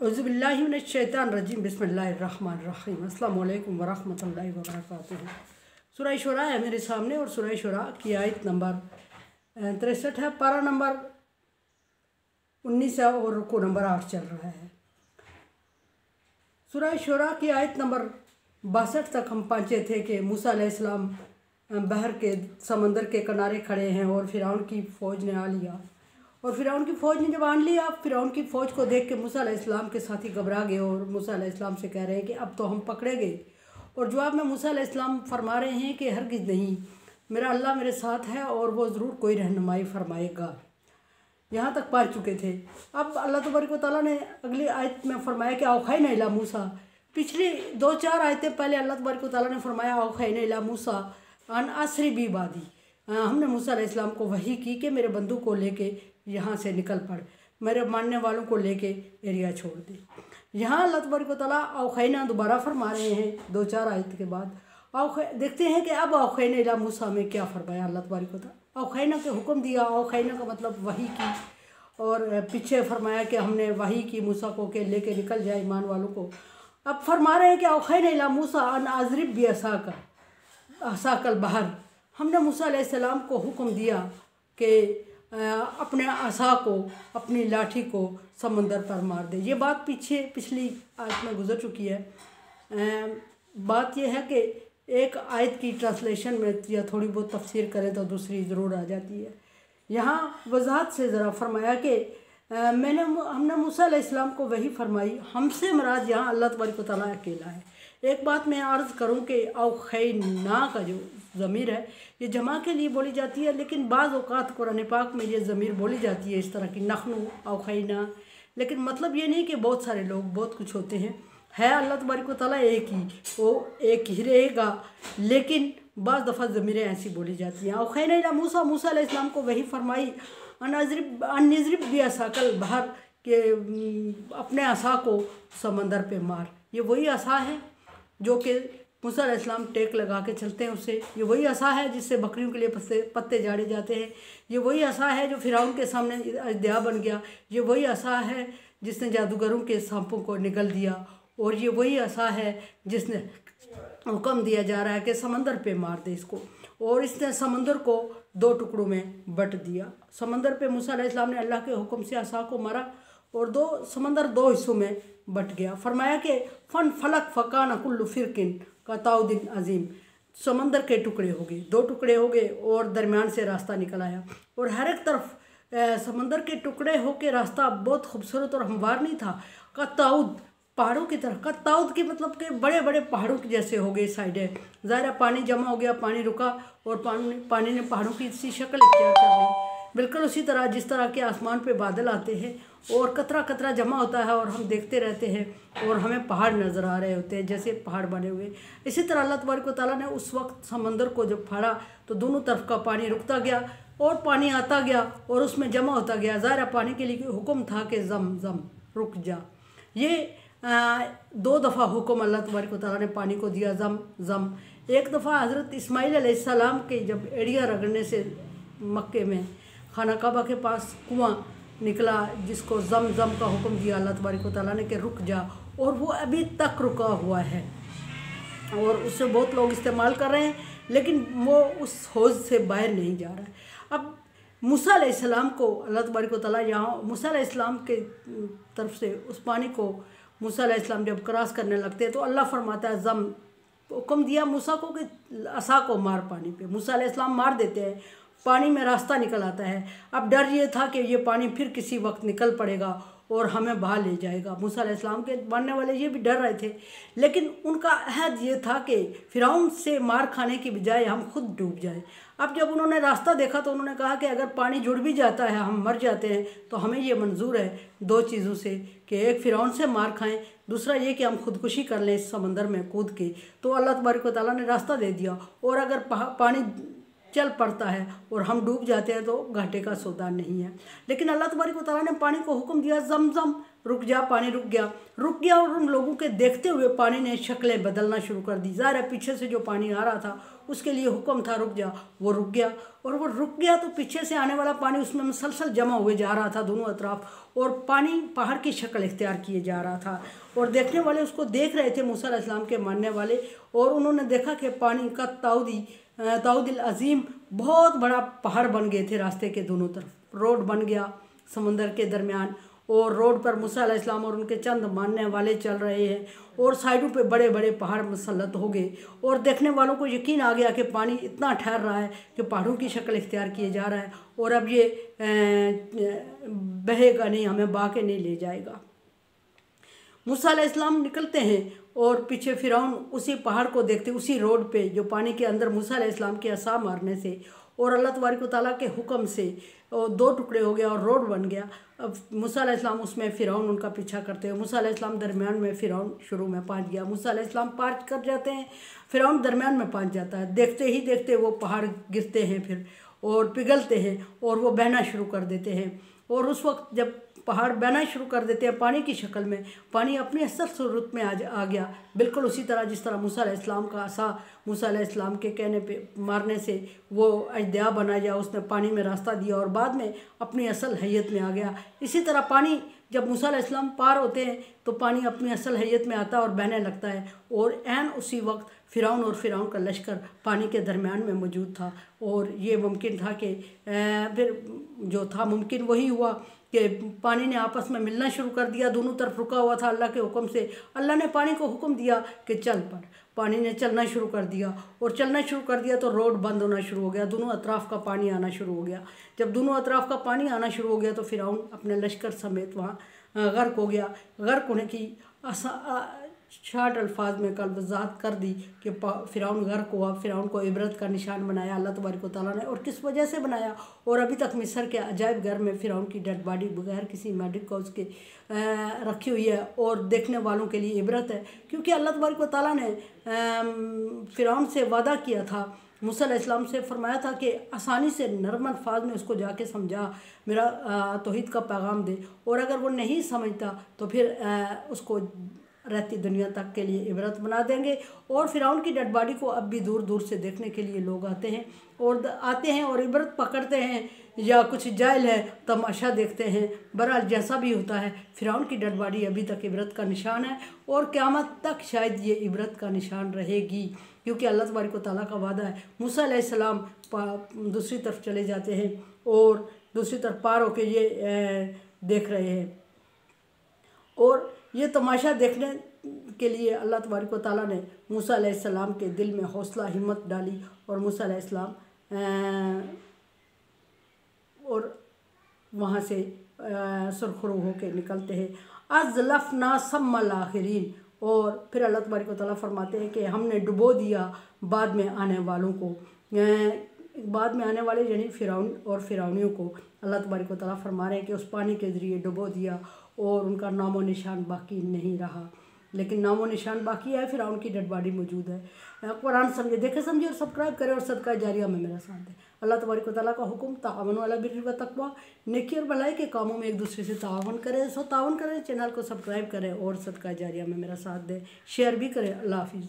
औज़ुबिल्लाहिमिनश्शैतानिर्रजीम बिस्मिल्लाहिर्रहमानिर्रहीम अस्सलामु अलैकुम वरहमतुल्लाहि वबरकातुहू। सूरह शुरा है मेरे सामने और सूरह शुरा की आयत नंबर 63 है। पारा नंबर 19 है और रुकू नंबर 8 चल रहा है। सूरह शुरा की आयत नंबर 62 तक हम पहुँचे थे कि मूसा अलैहिस्सलाम बहर के समंदर के किनारे खड़े हैं और फिरौन की फ़ौज ने आ लिया। और फिरौन की फ़ौज ने जब आन लिया, फिरौन की फ़ौज को देख के मूसा अलैहिस्सलाम के साथी घबरा गए और मूसा अलैहिस्सलाम से कह रहे हैं कि अब तो हम पकड़े गए। और जवाब में मूसा अलैहिस्सलाम फरमा रहे हैं कि हरगिज़ नहीं, मेरा अल्लाह मेरे साथ है और वो ज़रूर कोई रहनुमाई फरमाएगा। यहाँ तक पहुँच चुके थे। अब अल्लाह तबारक व तआला ने अगली आयत में फरमाया कि औखैना इला मूसा। पिछली 2-4 आयतें पहले अल्लाह तबारक व तआला ने फरमाया औखैना इला मूसा अन असरी बी बादी। हमने मूसा अलैहिस्सलाम को वही की कि मेरे बंदू को लेके यहाँ से निकल पड़, मेरे मानने वालों को लेके एरिया छोड़ दे। यहाँ अल्लाह तबारक व तआला औखैना दोबारा फरमा रहे हैं 2-4 आयत के बाद। देखते हैं कि अब औखैना इला मूसा में क्या फरमाया अल्लाह तबारक व तआला। औखैना के हुक्म दिया, औखैना का मतलब वही की, और पीछे फरमाया कि हमने वही की मूसा को के लेके निकल जाए ईमान वालों को। अब फरमा रहे हैं कि औखैना इला मूसा अन अज़रिब बि असाकल बहर। हमने मूसा अलैहिस्सलाम को हुक्म दिया कि अपने असा को, अपनी लाठी को समंदर पर मार दे। ये बात पिछली आयत में गुजर चुकी है। बात यह है कि एक आयत की ट्रांसलेशन में या थोड़ी बहुत तफसीर करें तो दूसरी ज़रूर आ जाती है। यहाँ वजाहत से ज़रा फरमाया कि हमने मूसा अलैहिस्सलाम को वही फरमाई। हमसे मुराद यहाँ अल्लाह तबारक व तआला अकेला है। एक बात मैं अर्ज़ करूँ कि औखैना का जो ज़मीर है ये जमा के लिए बोली जाती है, लेकिन बाज़ औक़ात कुरान पाक में ये ज़मीर बोली जाती है इस तरह की, नखनु औखैना। लेकिन मतलब ये नहीं कि बहुत सारे लोग बहुत कुछ होते हैं, है अल्लाह तबारक व तआला एक ही, वो एक ही रहेगा, लेकिन बाज़ दफ़ा ज़मीरें ऐसी बोली जाती हैं। औखैना इला मूसा, मूसा अलैहिस्सलाम को वही फरमाई अनज़रिब बि असाकल बहर के अपने असा को समंदर पे मार। ये वही असा है जो कि मूसा अलैहिस्सलाम टेक लगा के चलते हैं उससे। ये वही असा है जिससे बकरियों के लिए पत्ते जाड़े जाते हैं। ये वही असा है जो फिरौन के सामने अजदया बन गया। ये वही असा है जिसने जादूगरों के सांपों को निगल दिया। और ये वही असा है जिसने हुक्म दिया जा रहा है कि समंदर पे मार दे इसको। और इसने समंदर को 2 टुकड़ों में बट दिया। समंदर पे मूसा अलैहिस्सलाम ने अल्लाह के हुक्म से असा को मारा और समंदर 2 हिस्सों में बट गया। फरमाया कि फन फलक फ़कान कुल्लु फ़िरकिन का ताउदिन अजीम। समंदर के टुकड़े हो गए, 2 टुकड़े हो गए और दरमियान से रास्ता निकल आया। और हर एक तरफ समंदर के टुकड़े होके रास्ता बहुत खूबसूरत और हमवार नहीं था, का ताउद पहाड़ों की तरह। का ताउद के मतलब के बड़े बड़े पहाड़ों के जैसे हो गए साइडें। ज़ाहिर पानी जमा हो गया, पानी रुका और पानी ने पहाड़ों की सी शक्ल इख्तियार कर ली। बिल्कुल उसी तरह जिस तरह के आसमान पे बादल आते हैं और कतरा कतरा जमा होता है और हम देखते रहते हैं और हमें पहाड़ नज़र आ रहे होते हैं जैसे पहाड़ बने हुए। इसी तरह अल्लाह तबारक व तआला ने उस वक्त समंदर को जब फाड़ा तो दोनों तरफ का पानी रुकता गया और पानी आता गया और उसमें जमा होता गया। ज़ाहिर पानी के लिए हुक्म था कि ज़म ज़म रुक जा। ये 2 दफ़ा हुक्म अल्लाह तबारक व तआला ने पानी को दिया, ज़म ज़म। एक दफ़ा हज़रत इस्माईल अलैहिस्सलाम के जब एड़िया रगड़ने से मक्के में खाना काबा के पास कुआं निकला जिसको ज़म ज़म का हुक्म दिया अल्लाह तबारक व तआला ने कि रुक जा, और वो अभी तक रुका हुआ है और उससे बहुत लोग इस्तेमाल कर रहे हैं, लेकिन वो उस हौज़ से बाहर नहीं जा रहा है। अब मूसा अलैहिस्सलाम को अल्लाह तबारक व तआला यहाँ मूसा अलैहिस्सलाम के तरफ से उस पानी को मूसा अलैहिस्सलाम जब क्रॉस करने लगते हैं तो अल्लाह फरमाता है ज़म। हुक्म दिया मूसा को कि असा को मार पानी पे। मूसा अलैहिस्सलाम मार देते हैं, पानी में रास्ता निकल आता है। अब डर ये था कि ये पानी फिर किसी वक्त निकल पड़ेगा और हमें बहा ले जाएगा। मूसा अलैहिस्सलाम के मानने वाले ये भी डर रहे थे, लेकिन उनका अहद ये था कि फिरौन से मार खाने की बजाय हम खुद डूब जाएं। अब जब उन्होंने रास्ता देखा तो उन्होंने कहा कि अगर पानी जुड़ भी जाता है, हम मर जाते हैं, तो हमें ये मंजूर है 2 चीज़ों से कि एक फिरौन से मार खाएं, दूसरा ये कि हम खुदकुशी कर लें इस समंदर में कूद के। तो अल्लाह तबारक व तआला ने रास्ता दे दिया। और अगर पानी चल पड़ता है और हम डूब जाते हैं तो घाटे का सौदा नहीं है। लेकिन अल्लाह तबारक व तआला ने पानी को हुक्म दिया ज़म ज़म, रुक जा, पानी रुक गया और उन लोगों के देखते हुए पानी ने शक्लें बदलना शुरू कर दी। ज़ाहिर है पीछे से जो पानी आ रहा था उसके लिए हुक्म था रुक जा, वो रुक गया। और वो रुक गया तो पीछे से आने वाला पानी उसमें मुसलसल जमा हुए जा रहा था दोनों अतराफ, और पानी पहाड़ की शक्ल इख्तियार किए जा रहा था। और देखने वाले उसको देख रहे थे, मूसा अलैहिस्सलाम के मानने वाले, और उन्होंने देखा कि पानी का ताउदिल अजीम बहुत बड़ा पहाड़ बन गए थे रास्ते के दोनों तरफ। रोड बन गया समंदर के दरमियान, और रोड पर मूसा अलैहिस्सलाम और उनके चंद मानने वाले चल रहे हैं, और साइडों पे बड़े बड़े पहाड़ मुसल्लत हो गए। और देखने वालों को यकीन आ गया कि पानी इतना ठहर रहा है कि पहाड़ों की शक्ल इख्तियार किए जा रहा है, और अब ये बहेगा नहीं, हमें बहा के नहीं ले जाएगा। मूसा अलैहिस्सलाम निकलते हैं और पीछे फिरौन उसी पहाड़ को देखते, उसी रोड पे जो पानी के अंदर मूसा अलैहिस्सलाम के असा मारने से और अल्लाह तबारक व तआला के हुक्म से दो टुकड़े हो गया और रोड बन गया। अब मूसा अलैहिस्सलाम उसमें, फिरौन उनका पीछा करते हैं। मूसा अलैहिस्सलाम दरमियान में, फिरौन शुरू में पहुंच गया। मूसा अलैहिस्सलाम पार कर जाते हैं, फिरौन दरमियान में पहुंच जाता है। देखते ही देखते वो पहाड़ गिरते हैं फिर, और पिघलते हैं, और वो बहना शुरू कर देते हैं। और उस वक्त जब पहाड़ बहना शुरू कर देते हैं पानी की शक्ल में, पानी अपनी असल सूरत में आ गया, बिल्कुल उसी तरह जिस तरह मूसा अलैहिस्सलाम का असा मूसा अलैहिस्सलाम के कहने पे मारने से वो अजदया बना गया, उसने पानी में रास्ता दिया और बाद में अपनी असल हैयत में आ गया। इसी तरह पानी जब मूसा अलैहिस्सलाम पार होते हैं तो पानी अपनी असल हैयत में आता है और बहने लगता है, और ऐन उसी वक्त फिरौन और फिरौन का लश्कर पानी के दरमियान में मौजूद था। और ये मुमकिन था कि फिर जो था मुमकिन वही हुआ कि पानी ने आपस में मिलना शुरू कर दिया, दोनों तरफ रुका हुआ था अल्लाह के हुक्म से। अल्लाह ने पानी को हुक्म दिया कि चल पड़, पानी ने चलना शुरू कर दिया, और चलना शुरू कर दिया तो रोड बंद होना शुरू हो गया, दोनों अतराफ़ का पानी आना शुरू हो गया। जब दोनों अतराफ़ का पानी आना शुरू हो गया तो फिरौन अपने लश्कर समेत वहाँ गर्क हो गया। गर्क होने की शार्ट अल्फाज में कल वजाहत कर दी कि फिरौन गर्क हुआ। फिरौन को इबरत का निशान बनाया अल्लाह तबारक व तआला ने, और किस वजह से बनाया। और अभी तक मिस्र के अजायब घर में फिरौन की डेड बॉडी बगैर किसी मेडिक कॉज के रखी हुई है, और देखने वालों के लिए इबरत है, क्योंकि अल्लाह तबारक व तआला ने फिरौन से वादा किया था, मूसा अलैहिस्सलाम से फरमाया था कि आसानी से नरम अल्फाज में उसको जाके समझा, मेरा तौहीद का पैगाम दे, और अगर वो नहीं समझता तो फिर उसको रहती दुनिया तक के लिए इबरत बना देंगे। और फिरौन की डेड बॉडी को अब भी दूर दूर से देखने के लिए लोग आते हैं और इबरत पकड़ते हैं, या कुछ जाहिल है तमाशा देखते हैं। बहरहाल जैसा भी होता है, फिरौन की डेड बॉडी अभी तक इबरत का निशान है, और क़यामत तक शायद ये इबरत का निशान रहेगी, क्योंकि अल्लाह तबारक व तआला का वादा है। मूसा अलैहिस्सलाम दूसरी तरफ चले जाते हैं और दूसरी तरफ पार होके ये देख रहे हैं, और ये तमाशा देखने के लिए अल्लाह तबारक व तआला ने मूसा अलैहिस्सलाम के दिल में हौसला हिम्मत डाली, और मूसा अलैहिस्सलाम और वहाँ से सुरखरू होकर निकलते हैं। अज़लफ़ना सम्मल आखिरीन, और फिर अल्लाह तबारक व तआला फरमाते हैं कि हमने डुबो दिया बाद में आने वालों को, बाद में आने वाले यानी फिरौन और फिरौनियों को अल्लाह तबारक व तआला फरमा रहे हैं कि उस पानी के ज़रिए डुबो दिया, और उनका नामो निशान बाकी नहीं रहा। लेकिन नामो निशान बाकी है, फिरौन की डेड बॉडी मौजूद है। कुरान समझे, देखे समझे और सब्सक्राइब करें, और सदका जारिया में मेरा साथ दें। अल्लाह तबारक व तआला का हुक्म ताअवनु अलल बिर्रि व तक़वा, नेकी और भलाई के कामों में एक दूसरे से ताअवुन करें। ताअवुन करें, चैनल को सब्सक्राइब करें और सदका जारिया में मेरा साथ दें, शेयर भी करें। अल्लाह हाफिज़।